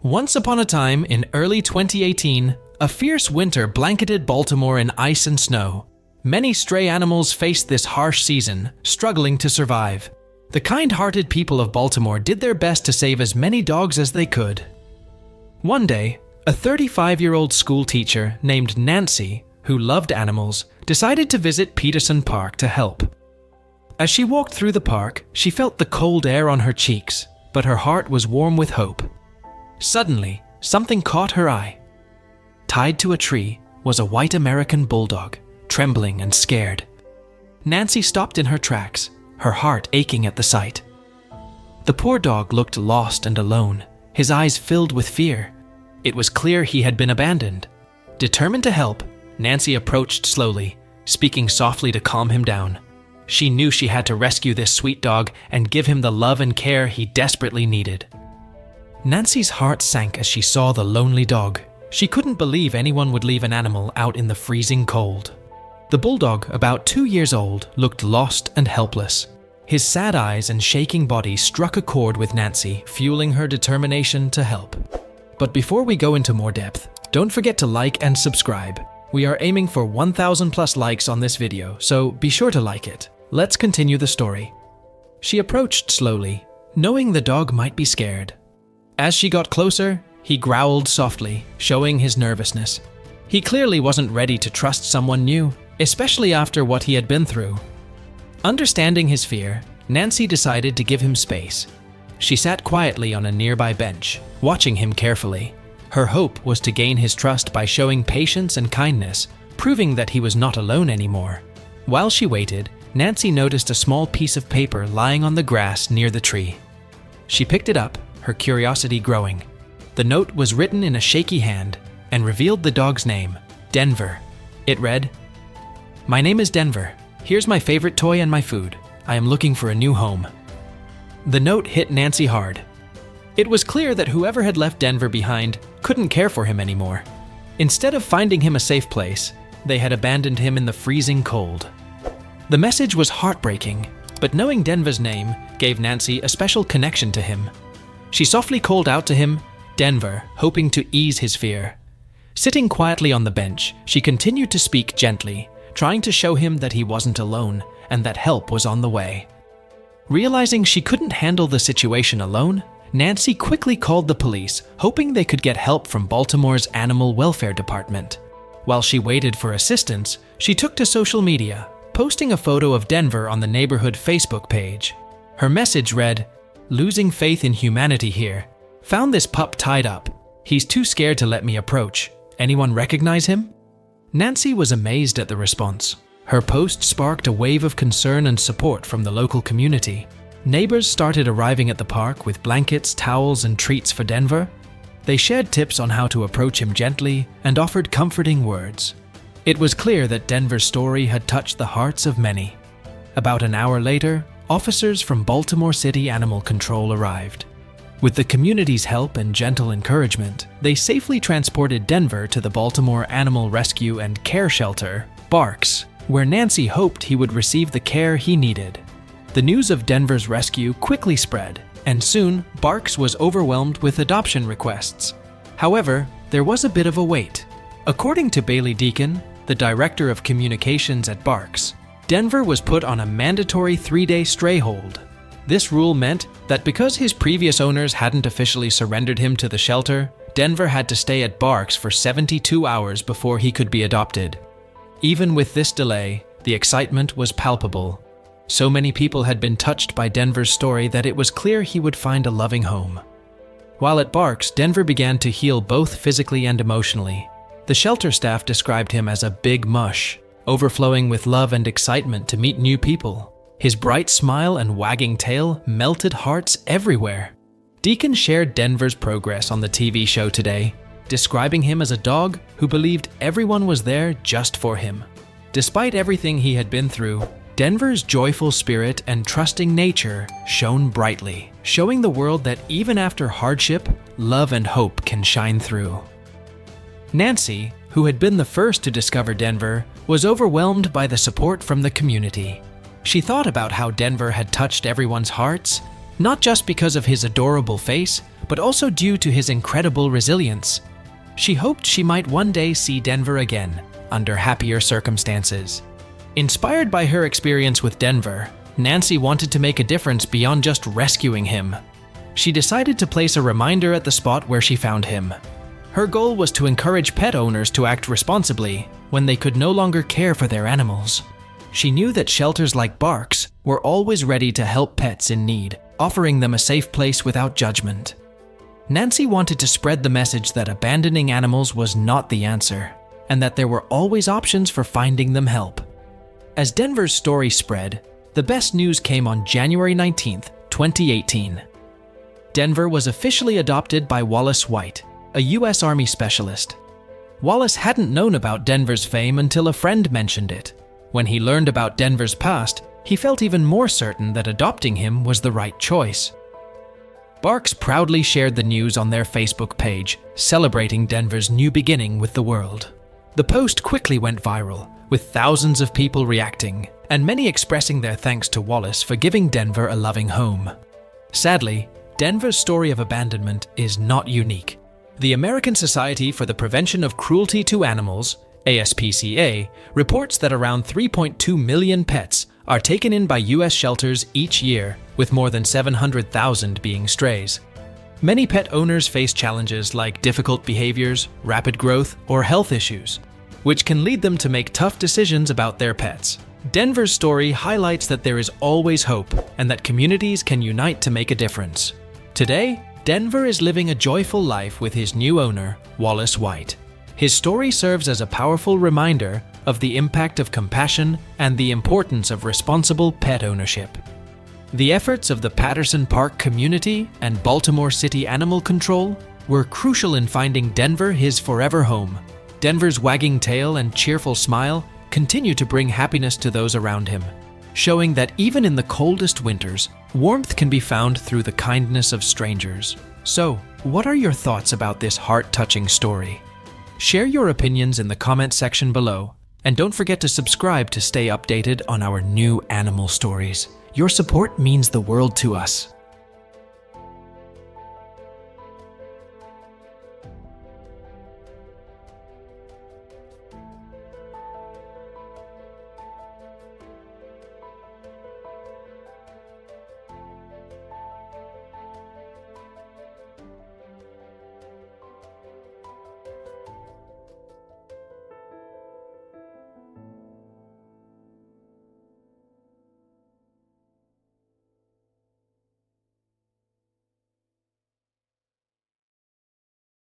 Once upon a time in early 2018, a fierce winter blanketed Baltimore in ice and snow. Many stray animals faced this harsh season, struggling to survive. The kind-hearted people of Baltimore did their best to save as many dogs as they could. One day, a 35-year-old school teacher named Nancy, who loved animals, decided to visit Peterson Park to help. As she walked through the park, she felt the cold air on her cheeks, but her heart was warm with hope. Suddenly, something caught her eye. Tied to a tree was a white American Bulldog, trembling and scared. Nancy stopped in her tracks, her heart aching at the sight. The poor dog looked lost and alone, his eyes filled with fear. It was clear he had been abandoned. Determined to help, Nancy approached slowly, speaking softly to calm him down. She knew she had to rescue this sweet dog and give him the love and care he desperately needed. Nancy's heart sank as she saw the lonely dog. She couldn't believe anyone would leave an animal out in the freezing cold. The bulldog, about 2 years old, looked lost and helpless. His sad eyes and shaking body struck a chord with Nancy, fueling her determination to help. But before we go into more depth, don't forget to like and subscribe. We are aiming for 1,000 plus likes on this video, so be sure to like it. Let's continue the story. She approached slowly, knowing the dog might be scared. As she got closer, he growled softly, showing his nervousness. He clearly wasn't ready to trust someone new, especially after what he had been through. Understanding his fear, Nancy decided to give him space. She sat quietly on a nearby bench, watching him carefully. Her hope was to gain his trust by showing patience and kindness, proving that he was not alone anymore. While she waited, Nancy noticed a small piece of paper lying on the grass near the tree. She picked it up, her curiosity growing. The note was written in a shaky hand and revealed the dog's name, Denver. It read, "My name is Denver. Here's my favorite toy and my food. I am looking for a new home." The note hit Nancy hard. It was clear that whoever had left Denver behind couldn't care for him anymore. Instead of finding him a safe place, they had abandoned him in the freezing cold. The message was heartbreaking, but knowing Denver's name gave Nancy a special connection to him. She softly called out to him, "Denver," hoping to ease his fear. Sitting quietly on the bench, she continued to speak gently, trying to show him that he wasn't alone and that help was on the way. Realizing she couldn't handle the situation alone, Nancy quickly called the police, hoping they could get help from Baltimore's Animal Welfare Department. While she waited for assistance, she took to social media, posting a photo of Denver on the neighborhood Facebook page. Her message read, "Losing faith in humanity here. Found this pup tied up. He's too scared to let me approach. Anyone recognize him?" Nancy was amazed at the response. Her post sparked a wave of concern and support from the local community. Neighbors started arriving at the park with blankets, towels, and treats for Denver. They shared tips on how to approach him gently and offered comforting words. It was clear that Denver's story had touched the hearts of many. About an hour later, officers from Baltimore City Animal Control arrived. With the community's help and gentle encouragement, they safely transported Denver to the Baltimore Animal Rescue and Care Shelter, BARCS, where Nancy hoped he would receive the care he needed. The news of Denver's rescue quickly spread, and soon BARCS was overwhelmed with adoption requests. However, there was a bit of a wait. According to Bailey Deacon, the director of communications at BARCS, Denver was put on a mandatory 3-day stray hold. This rule meant that because his previous owners hadn't officially surrendered him to the shelter, Denver had to stay at BARCS for 72 hours before he could be adopted. Even with this delay, the excitement was palpable. So many people had been touched by Denver's story that it was clear he would find a loving home. While at BARCS, Denver began to heal both physically and emotionally. The shelter staff described him as a big mush, overflowing with love and excitement to meet new people. His bright smile and wagging tail melted hearts everywhere. Deacon shared Denver's progress on the TV show Today, describing him as a dog who believed everyone was there just for him. Despite everything he had been through, Denver's joyful spirit and trusting nature shone brightly, showing the world that even after hardship, love and hope can shine through. Nancy, who had been the first to discover Denver, was overwhelmed by the support from the community. She thought about how Denver had touched everyone's hearts not just because of his adorable face, but also due to his incredible resilience. She hoped she might one day see Denver again, under happier circumstances. Inspired by her experience with Denver, Nancy wanted to make a difference beyond just rescuing him. She decided to place a reminder at the spot where she found him. Her goal was to encourage pet owners to act responsibly when they could no longer care for their animals. She knew that shelters like BARCS were always ready to help pets in need, offering them a safe place without judgment. Nancy wanted to spread the message that abandoning animals was not the answer, and that there were always options for finding them help. As Denver's story spread, the best news came on January 19, 2018. Denver was officially adopted by Wallace White, a U.S. Army specialist. Wallace hadn't known about Denver's fame until a friend mentioned it. When he learned about Denver's past, he felt even more certain that adopting him was the right choice. BARCS proudly shared the news on their Facebook page, celebrating Denver's new beginning with the world. The post quickly went viral, with thousands of people reacting, and many expressing their thanks to Wallace for giving Denver a loving home. Sadly, Denver's story of abandonment is not unique. The American Society for the Prevention of Cruelty to Animals, ASPCA, reports that around 3.2 million pets are taken in by U.S. shelters each year, with more than 700,000 being strays. Many pet owners face challenges like difficult behaviors, rapid growth, or health issues, which can lead them to make tough decisions about their pets. Denver's story highlights that there is always hope and that communities can unite to make a difference. Today, Denver is living a joyful life with his new owner, Wallace White. His story serves as a powerful reminder of the impact of compassion and the importance of responsible pet ownership. The efforts of the Patterson Park community and Baltimore City Animal Control were crucial in finding Denver his forever home. Denver's wagging tail and cheerful smile continue to bring happiness to those around him, showing that even in the coldest winters, warmth can be found through the kindness of strangers. So, what are your thoughts about this heart-touching story? Share your opinions in the comment section below, and don't forget to subscribe to stay updated on our new animal stories. Your support means the world to us.